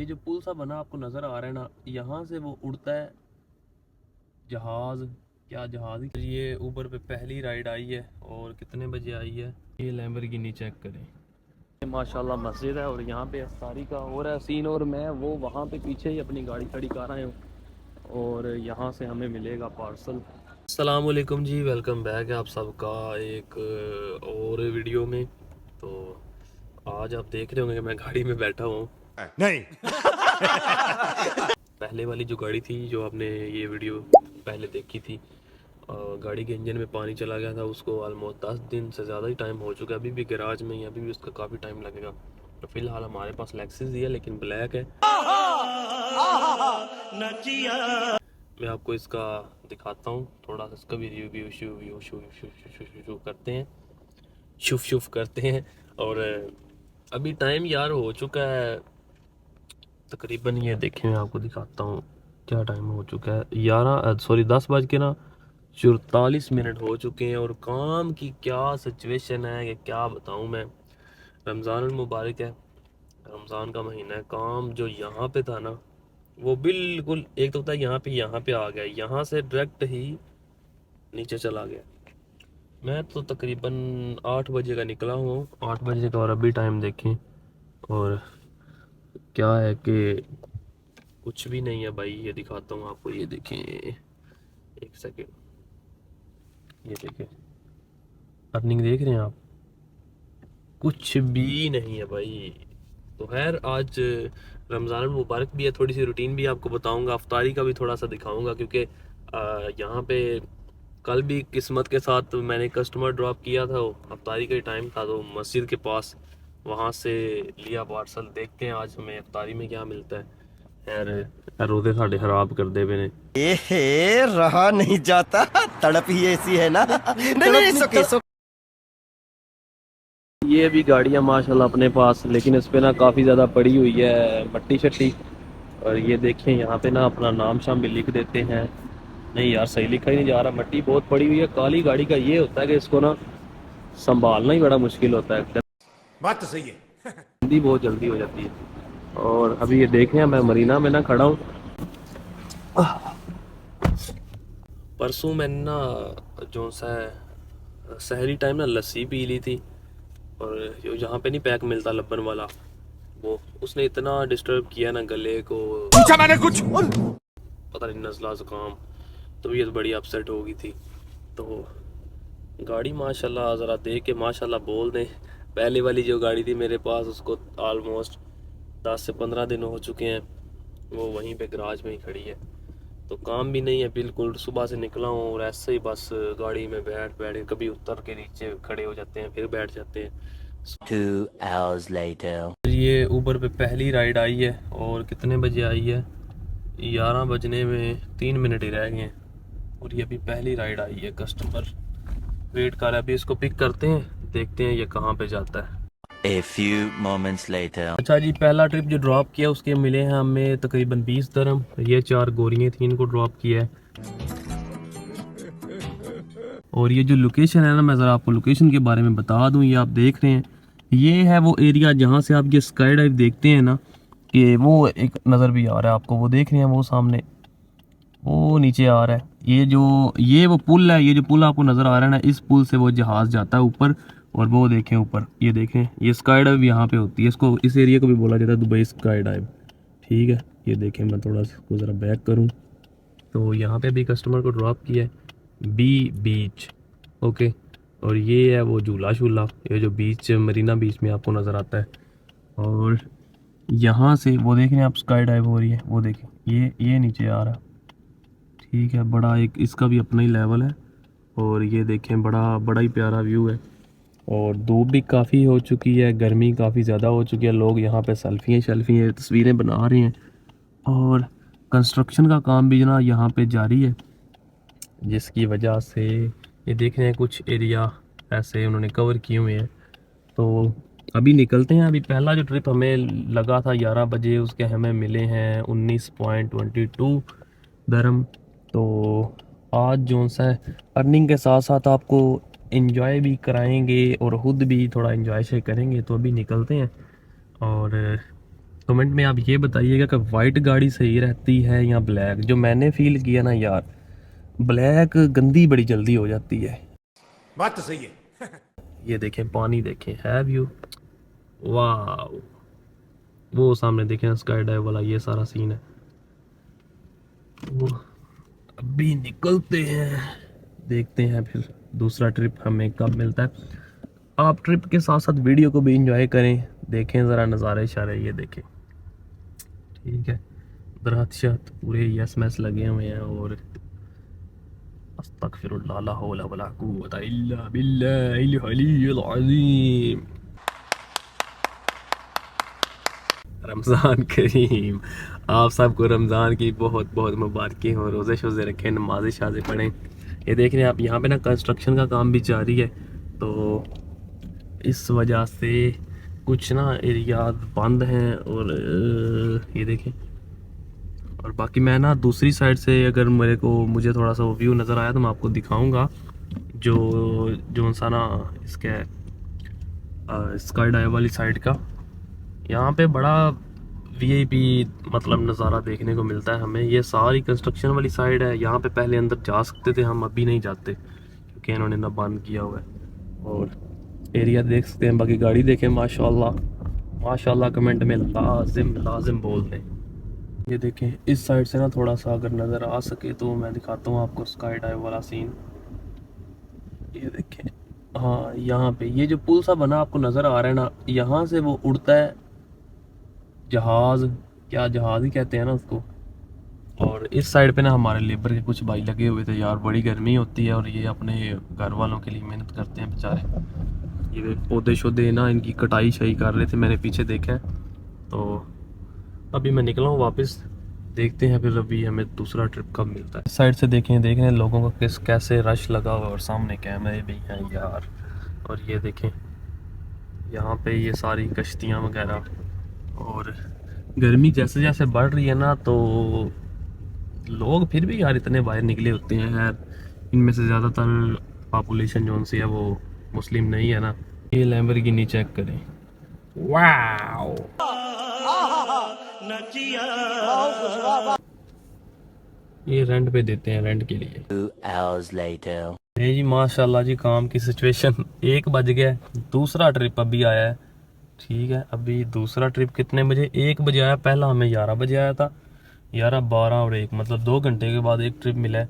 जो पुल सा बना आपको नज़र आ रहा है ना, यहाँ से वो उड़ता है जहाज़। क्या जहाज़ ही, ये ऊबर पे पहली राइड आई है और कितने बजे आई है। ये लैम्बोर्गिनी चेक करें, माशाल्लाह मस्जिद है और यहाँ पे अफ्तारी का हो रहा है सीन, और मैं वो वहाँ पे पीछे ही अपनी गाड़ी खड़ी कर आया हूँ और यहाँ से हमें मिलेगा पार्सल। अस्सलाम वालेकुम जी, वेलकम बैक है आप सबका एक और वीडियो में। तो आज आप देख रहे होंगे कि मैं गाड़ी में बैठा हूँ नहीं पहले वाली जो गाड़ी थी, जो आपने ये वीडियो पहले देखी थी, गाड़ी के इंजन में पानी चला गया था। उसको ऑलमोस्ट 10 दिन से ज़्यादा ही टाइम हो चुका है, अभी भी गैराज में ही, अभी भी उसका काफ़ी टाइम लगेगा। तो फिलहाल हमारे पास लेक्सिस ही है लेकिन ब्लैक है। मैं आपको इसका दिखाता हूँ थोड़ा सा, इसका भी रिव्यू शू करते हैं, शुफ शुफ करते हैं। और अभी टाइम यार हो चुका है तकरीबन, ये देखें मैं आपको दिखाता हूँ क्या टाइम हो चुका है। 10:44 हो चुके हैं और काम की क्या सिचुएशन है कि क्या बताऊँ मैं। रमज़ान मुबारक है, रमज़ान का महीना है। काम जो यहाँ पे था ना, वो बिल्कुल एक तो होता है यहाँ पे आ गया, यहाँ से डायरेक्ट ही नीचे चला गया। मैं तो तकरीबन 8 बजे का निकला हूँ, 8 बजे का, और अभी टाइम देखें और क्या है कि कुछ भी नहीं है भाई। ये दिखाता हूँ आपको, ये देखें, एक सेकेंड, ये देखें, अर्निंग देख रहे हैं आप, कुछ भी नहीं है भाई। तो खैर आज रमज़ान मुबारक भी है, थोड़ी सी रूटीन भी आपको बताऊंगा, अफ्तारी का भी थोड़ा सा दिखाऊंगा, क्योंकि यहाँ पे कल भी किस्मत के साथ मैंने कस्टमर ड्रॉप किया था, वो अफ्तारी का ही टाइम था तो मस्जिद के पास वहाँ से लिया पार्सल। देखते हैं आज हमें अफ्तारी में क्या मिलता है। खैर रोज़े साढ़े खराब कर दे ने। एहे रहा नहीं जाता, तड़प ही ऐसी है ना। नहीं नहीं सो ये भी गाड़ियाँ माशाल्लाह अपने पास, लेकिन इस पे ना काफ़ी ज़्यादा पड़ी हुई है मट्टी शट्टी। और ये देखें यहाँ पे ना अपना नाम शाम भी लिख देते हैं। नहीं यार, सही लिखा ही नहीं जा रहा, मट्टी बहुत पड़ी हुई है। काली गाड़ी का ये होता है कि इसको ना संभालना ही बड़ा मुश्किल होता है, बात तो सही है। गंदी बहुत जल्दी हो जाती है। और अभी ये देखें मैं मरीना में ना खड़ा हूँ। परसों मैंने ना जो सा सहरी टाइम ना लस्सी पी ली थी, और जो जहाँ पे नहीं पैक मिलता लब्बन वाला, वो उसने इतना डिस्टर्ब किया ना गले को, पूछा मैंने कुछ, पता नहीं, नज़ला ज़ुकाम, तबीयत बड़ी अपसेट हो गई थी। तो गाड़ी माशाल्लाह ज़रा देख के माशाल्लाह बोल दें, पहले वाली जो गाड़ी थी मेरे पास, उसको ऑलमोस्ट 10 से 15 दिन हो चुके हैं, वो वहीं पे गराज में ही खड़ी है। तो काम भी नहीं है बिल्कुल, सुबह से निकला हूँ और ऐसे ही बस गाड़ी में बैठ के कभी उतर के नीचे खड़े हो जाते हैं, फिर बैठ जाते हैं। 2 hours later. ये ऊबर पे पहली राइड आई है और कितने बजे आई है, 11 बजने में 3 मिनट ही रह गए हैं और ये अभी पहली राइड आई है। कस्टमर वेट कर रहा है, अभी इसको पिक करते हैं, देखते हैं ये कहाँ पे जाता है। A few moments later. अच्छा जी, पहला ट्रिप जो ड्रॉप किया उसके मिले हैं हमें तकरीबन 20 दरम। ये 4 गोरियाँ थी, इनको ड्रॉप किया है। और ये जो लोकेशन है ना, मैं ज़रा आपको लोकेशन के बारे में बता दूं, ये आप देख रहे हैं, ये है वो एरिया जहाँ से आप ये स्काई डाइव देखते हैं ना, कि वो एक नज़र भी आ रहा है आपको, वो देख रहे हैं वो सामने, वो नीचे आ रहा है। ये वो पुल है, ये जो पुल आपको नज़र आ रहा है ना, इस पुल से वो जहाज़ जाता है ऊपर। और वो देखें ऊपर, ये देखें, ये स्काई डाइव यहाँ पे होती है, इसको, इस एरिया को भी बोला जाता है दुबई स्काई डाइव। ठीक है, ये देखें, मैं थोड़ा सा ज़रा बैक करूँ तो यहाँ पे भी कस्टमर को ड्रॉप किया है, बी बीच, ओके। और ये है वो झूला शूला, ये जो बीच मरीना बीच में आपको नज़र आता है। और यहाँ से वो देख रहे हैं आप, स्काई डाइव हो रही है, वो देखें, ये नीचे आ रहा है। ठीक है, बड़ा एक इसका भी अपना ही लेवल है। और ये देखें, बड़ा ही प्यारा व्यू है। और धूप भी काफ़ी हो चुकी है, गर्मी काफ़ी ज़्यादा हो चुकी है, लोग यहाँ पे सेल्फियाँ तस्वीरें बना रहे हैं। और कंस्ट्रक्शन का काम भी ना यहाँ पे जारी है, जिसकी वजह से ये देख रहे हैं कुछ एरिया ऐसे उन्होंने कवर किए हुए हैं। तो अभी निकलते हैं। अभी पहला जो ट्रिप हमें लगा था 11 बजे, उसके हमें मिले हैं 19.22 दरम। तो आज जो सा है अर्निंग के साथ साथ आपको एंजॉय भी कराएंगे और ख़ुद भी थोड़ा एंजॉय से करेंगे। तो अभी निकलते हैं और कमेंट में आप ये बताइएगा कि वाइट गाड़ी सही रहती है या ब्लैक। जो मैंने फील किया ना यार, ब्लैक गंदी बड़ी जल्दी हो जाती है। बात तो सही है। ये देखें पानी, देखें है व्यू, वाह। वो सामने देखें स्काई डाइव वाला ये सारा सीन है। वो अभी निकलते हैं, देखते हैं फिर दूसरा ट्रिप हमें कब मिलता है। आप ट्रिप के साथ साथ वीडियो को भी एंजॉय करें, देखें ज़रा नज़ारे इशारे, ये देखें ठीक है। दरख्त शत पूरे यस मैस लगे हुए हैं और अस्तगफिरुल्लाह ला हौला वला कुव्वता इल्ला बिल्लाहिल अलीयुल अज़ीम। रमज़ान करीम, आप सबको रमज़ान की बहुत बहुत मुबारकें हो। रोज़े शोज़े रखें, नमाज़ें शाज़े पढ़ें। ये देख रहे हैं आप यहाँ पे ना कंस्ट्रक्शन का काम भी जारी है, तो इस वजह से कुछ ना एरिया बंद हैं। और ये देखें, और बाकी मैं ना दूसरी साइड से अगर मुझे थोड़ा सा व्यू नज़र आया तो मैं आपको दिखाऊंगा। जो सा ना इसके स्काई डाइव वाली साइड का, यहाँ पे बड़ा वीआईपी मतलब नज़ारा देखने को मिलता है हमें। ये सारी कंस्ट्रक्शन वाली साइड है, यहाँ पे पहले अंदर जा सकते थे हम, अभी नहीं जाते क्योंकि इन्होंने ना बंद किया हुआ है। और एरिया देख सकते हैं, बाकी गाड़ी देखें, माशाल्लाह माशाल्लाह कमेंट में लाजिम बोल दें। ये देखें इस साइड से ना थोड़ा सा अगर नज़र आ सके तो मैं दिखाता हूँ आपको स्काई डाइव वाला सीन। ये देखें, हाँ यहाँ पे ये जो पुल सा बना आपको नज़र आ रहा है ना, यहाँ से वो उड़ता है जहाज़, क्या जहाज़ ही कहते हैं ना उसको। और इस साइड पे ना हमारे लेबर के कुछ भाई लगे हुए थे यार, बड़ी गर्मी होती है और ये अपने घर वालों के लिए मेहनत करते हैं बेचारे। ये पौधे शौधे ना इनकी कटाई शही कर रहे थे, मैंने पीछे देखा है। तो अभी मैं निकला हूँ वापस, देखते हैं फिर अभी हमें दूसरा ट्रिप कब मिलता है। इस साइड से देख रहे हैं लोगों का कैसे रश लगा हुआ है और सामने कैमरे भी हैं यार। और ये देखें यहाँ पे ये सारी कश्तियाँ वगैरह, और गर्मी जैसे जैसे बढ़ रही है ना तो लोग फिर भी यार इतने बाहर निकले होते हैं यार। इनमें से ज़्यादातर पॉपुलेशन जो सी है वो मुस्लिम नहीं है ना। ये लैम्बोर्गिनी चेक करें, वाओ। ये रेंट पे देते हैं, रेंट के लिए। 2 hours later. नहीं जी माशाल्लाह जी, काम की सिचुएशन 1 बज गया, दूसरा ट्रिप अभी आया है। ठीक है, अभी दूसरा ट्रिप कितने बजे? 1 बजे आया, पहला हमें 11 बजे आया था। 11, 12 और 1 मतलब 2 घंटे के बाद एक ट्रिप मिला है।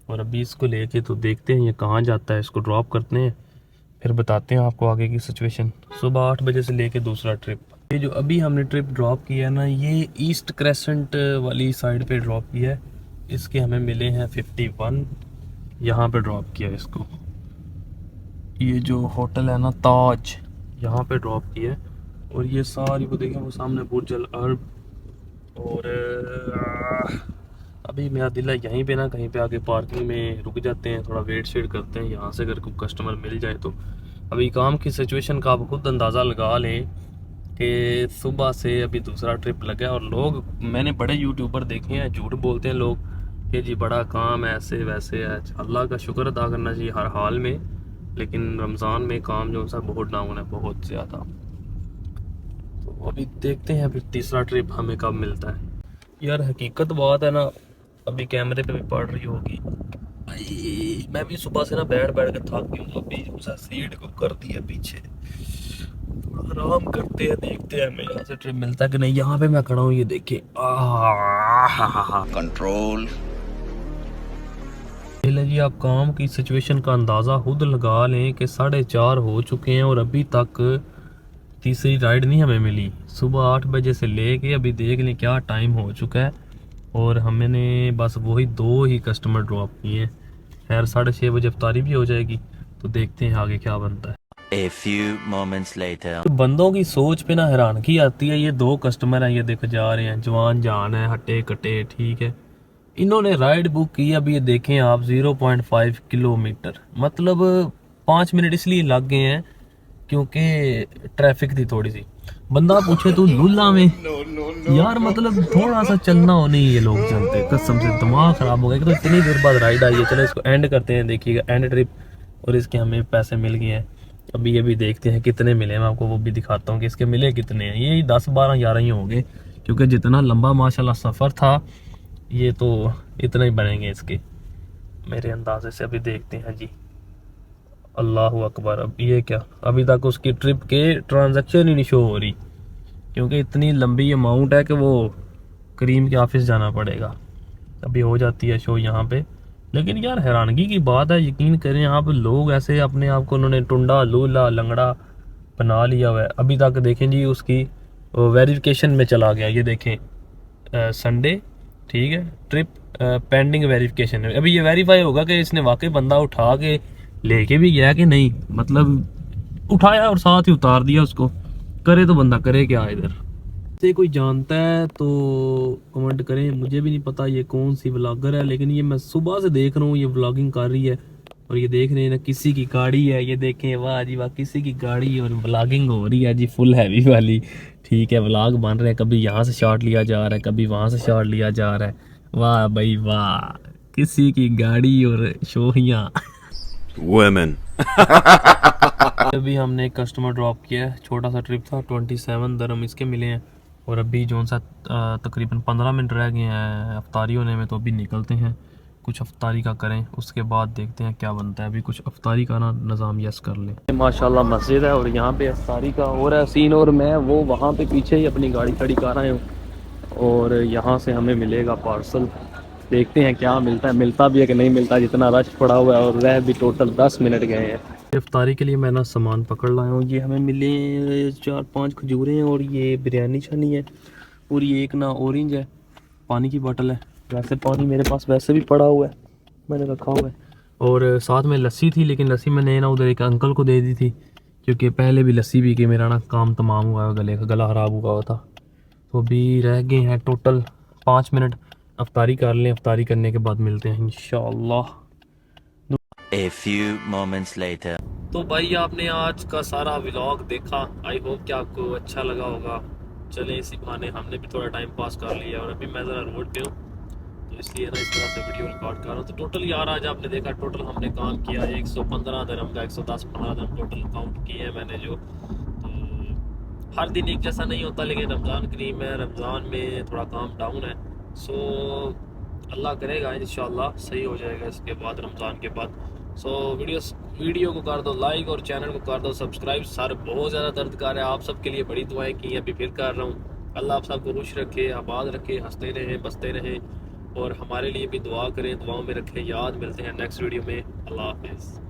और अभी इसको लेके तो देखते हैं ये कहाँ जाता है, इसको ड्रॉप करते हैं फिर बताते हैं आपको आगे की सिचुएशन। सुबह 8 बजे से लेके दूसरा ट्रिप। ये जो अभी हमने ट्रिप ड्रॉप किया है ना, ये ईस्ट क्रेसेंट वाली साइड पे ड्रॉप किया है। इसके हमें मिले हैं 51, यहाँ पे ड्रॉप किया है इसको। ये जो होटल है ना ताज, यहाँ पे ड्रॉप किया है। और ये सारी वो देखें, वो सामने बुर्ज अल अरब। और अभी मेरा दिल है यहीं पे ना कहीं पे आगे पार्किंग में रुक जाते हैं, थोड़ा वेट शेट करते हैं यहाँ से, अगर कोई कस्टमर मिल जाए तो। अभी काम की सिचुएशन का आप खुद अंदाज़ा लगा लें कि सुबह से अभी दूसरा ट्रिप लगा है। और लोग, मैंने बड़े यूट्यूबर देखे हैं, झूठ बोलते हैं लोग कि जी बड़ा काम है ऐसे वैसे है। अल्लाह का शुक्र अदा करना चाहिए हर हाल में, लेकिन रमज़ान में काम जो सा बहुत डाउन है, बहुत ज़्यादा। तो अभी देखते हैं फिर तीसरा ट्रिप हमें कब मिलता है। यार हकीकत बात है ना, अभी कैमरे पे भी पड़ रही होगी, मैं भी सुबह से ना बैठ के थक गई हूँ। अभी उस सीट को कर दिया पीछे, थोड़ा आराम करते हैं, देखते हैं हमें यहाँ से ट्रिप मिलता है कि नहीं। यहाँ पे मैं खड़ा हूँ, ये देखिए कंट्रोल। जी आप काम की सिचुएशन का अंदाज़ा खुद लगा लें कि 4:30 हो चुके हैं और अभी तक तीसरी राइड नहीं हमें मिली। सुबह 8 बजे से लेके अभी देख लें क्या टाइम हो चुका है, और हमने बस वही 2 ही कस्टमर ड्रॉप किए हैं। खैर 6:30 बजे अफ्तारी भी हो जाएगी, तो देखते हैं आगे क्या बनता है। A few moments later. तो बंदों की सोच पे ना हैरानगी आती है। ये 2 कस्टमर हैं, ये देखो जा रहे हैं, जवान जान है, हट्टे कट्टे, ठीक है। इन्होंने राइड बुक की, अब ये देखें आप 0.5 किलोमीटर, मतलब 5 मिनट इसलिए लग गए हैं क्योंकि ट्रैफिक थी थोड़ी सी। बंदा पूछे तू लुल्ला में यार, मतलब थोड़ा सा चलना हो नहीं ये लोग चलते, कसम से दिमाग खराब हो गया कि तो इतनी देर बाद राइड आई है। चलो इसको एंड करते हैं, देखिएगा एंड ट्रिप, और इसके हमें पैसे मिल गए हैं। अभी ये भी देखते हैं कितने मिले, मैं आपको वो भी दिखाता हूँ कि इसके मिले कितने हैं। ये 10 12 11 ही होंगे, क्योंकि जितना लंबा माशाल्लाह सफ़र था ये तो इतना ही बनेंगे इसके मेरे अंदाजे से। अभी देखते हैं जी। अल्लाह अकबर। अब ये क्या, अभी तक उसकी ट्रिप के ट्रांजैक्शन ही नहीं शो हो रही, क्योंकि इतनी लंबी अमाउंट है कि वो करीम के ऑफिस जाना पड़ेगा। अभी हो जाती है शो यहाँ पे। लेकिन यार हैरानगी की बात है, यकीन करें यहाँ पे लोग ऐसे अपने आप को उन्होंने टुंडा लूला लंगड़ा बना लिया हुआ है। अभी तक देखें जी उसकी वेरिफिकेशन में चला गया, ये देखें संडे, ठीक है, ट्रिप पेंडिंग वेरिफिकेशन है। अभी ये वेरीफाई होगा कि इसने वाकई बंदा उठा के लेके भी गया कि नहीं, मतलब उठाया और साथ ही उतार दिया उसको। करे तो बंदा करे क्या इधर से, कोई जानता है तो कमेंट करें। मुझे भी नहीं पता ये कौन सी व्लॉगर है, लेकिन ये मैं सुबह से देख रहा हूँ ये व्लॉगिंग कर रही है। और ये देख रहे हैं ना, किसी की गाड़ी है, ये देखें, वाह जी वाह, किसी की गाड़ी और व्लॉगिंग हो रही है जी, फुल हैवी वाली। ठीक है, व्लॉग बन रहे हैं, कभी यहाँ से शॉट लिया जा रहा है, कभी वहाँ से शॉट लिया जा रहा है। वाह भाई वाह, किसी की गाड़ी और शोहियाँ। Women. अभी हमने एक कस्टमर ड्रॉप किया है, छोटा सा ट्रिप था, 27 दरम इसके मिले हैं। और अभी जो सा तकरीबन 15 मिनट रह गए हैं अफ्तारी होने में, तो अभी निकलते हैं, कुछ अफ्तारी का करें, उसके बाद देखते हैं क्या बनता है। अभी कुछ अफ्तारी का ना निज़ाम यस कर लें। माशाल्लाह मस्जिद है और यहाँ पे अफ्तारी का हो रहा है सीन, और मैं वो वहाँ पे पीछे ही अपनी गाड़ी खड़ी कर रहा हूँ, और यहाँ से हमें मिलेगा पार्सल। देखते हैं क्या मिलता है, मिलता भी है कि नहीं मिलता, जितना रश पड़ा हुआ है। और रह भी टोटल 10 मिनट गए हैं। इफ्तारी के लिए मैं ना सामान पकड़ लाया हूँ। ये हमें मिले 4 5 खजूरें हैं, और ये बिरयानी छानी है, और ये एक ना ऑरेंज है, पानी की बोतल है। वैसे पानी मेरे पास वैसे भी पड़ा हुआ है, मैंने रखा हुआ है। और साथ में लस्सी थी, लेकिन लस्सी मैंने ना उधर एक अंकल को दे दी थी, क्योंकि पहले भी लस्सी पी के मेरा ना काम तमाम हुआ है, गला ख़राब हुआ था। तो अभी रह गए हैं टोटल 5 मिनट, अफ्तारी कर लें, अफ्तारी करने के बाद मिलते हैं इंशाअल्लाह। A few moments later. तो भाई आपने आज का सारा व्लॉग देखा, आई होप कि आपको अच्छा लगा होगा। चलें इसी बहाने हमने भी थोड़ा टाइम पास कर लिया, और अभी मैं ज़रा रोड पे हूँ, तो इसलिए ना इस तरह से वीडियो रिकॉर्ड कर रहा हूँ। तो टोटल यार आज आपने देखा, टोटल हमने काम किया 115 दरम का, 110-15 दरम टोटल काउंट किए हैं मैंने जो। तो हर दिन एक जैसा नहीं होता, लेकिन रमज़ान करीम है, रमज़ान में थोड़ा काम डाउन है। सो अल्लाह करेगा इंशाल्लाह सही हो जाएगा इसके बाद, रमज़ान के बाद। सो वीडियो को कर दो लाइक और चैनल को कर दो सब्सक्राइब। सर बहुत ज़्यादा दर्द कर रहा है, आप सबके लिए बड़ी दुआएं की, अभी फिर कर रहा हूँ। अल्लाह आप सबको खुश रखे, आबाद रखे, हंसते रहें, बसते रहें, और हमारे लिए भी दुआ करें, दुआओं में रखें, याद। मिलते हैं नेक्स्ट वीडियो में। अल्लाह हाफिज़।